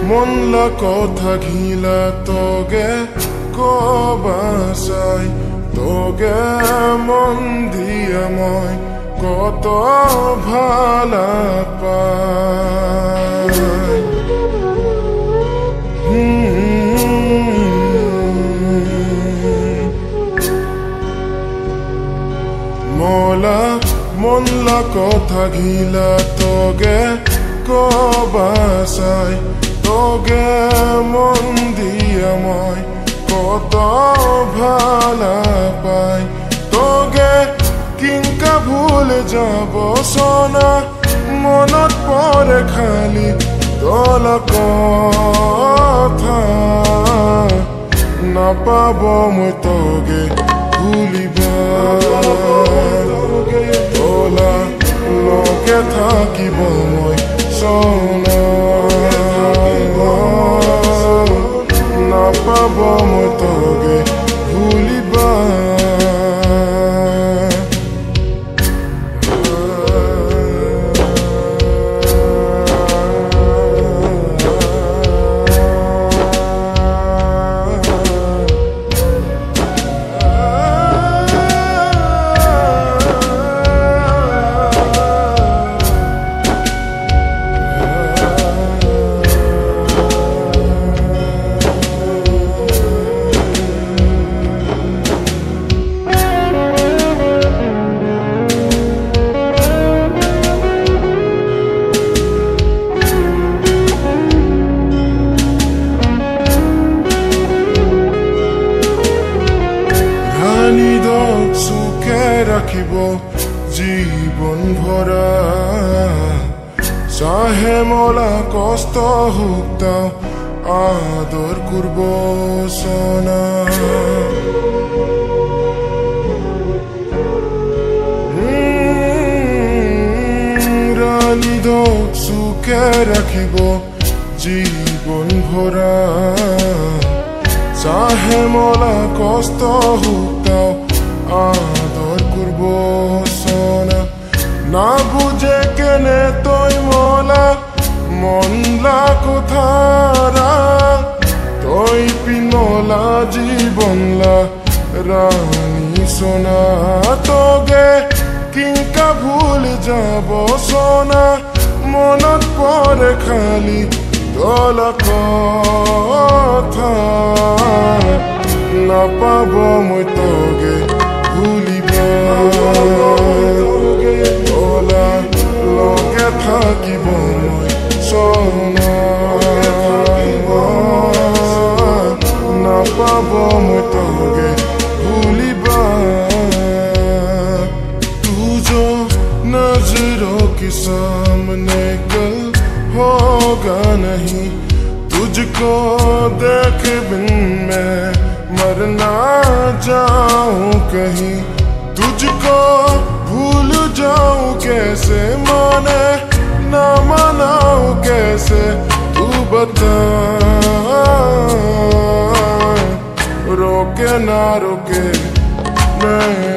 মনলা কথা ঘিলা তোগে কবাসাই তোগে মন দিয়া মই কত ভালা পাই মোলা মনলা কথা ঘিলা তোগে কবাসাই তোগে মন দিয়া মই কত ভালা পাই তোগে কিংকা ভুল যাব সোনা মনত পরে খালি তোল কথা নাপাব মই তোগে ভুলিবা তোলা লগে থাকিব মই সোনা নাপাব মই তোগে ভুলিবা রাখিব জীবন ভরা চাহে মোলা কষ্ট হোক তাও আদর করব সোনা রানী দোক সুখে রাখিব জীবন ভরা চাহে মোলা কষ্ট হোক তাও আদর করব সোনা না বুঝে কেনে তুই মোলা মনলা কোথারা তুই পিনলা জীবনলা রানী সোনা তোগে কিংকা ভুল যাব সোনা মনত পরে খালি তোল কথা নাপাব মই তোগে ভুলিবা তোলা লগে থাকিব মই সোনা নাপাব মই তোগে ভুলিবা तुझो नजरों के सामने कल होगा नहीं तुझको देख बिन मैं मर ना जाऊं कहीं तुझको भूल जाऊं कैसे माने ना मनाऊं कैसे तू बता रोके ना रोके मैं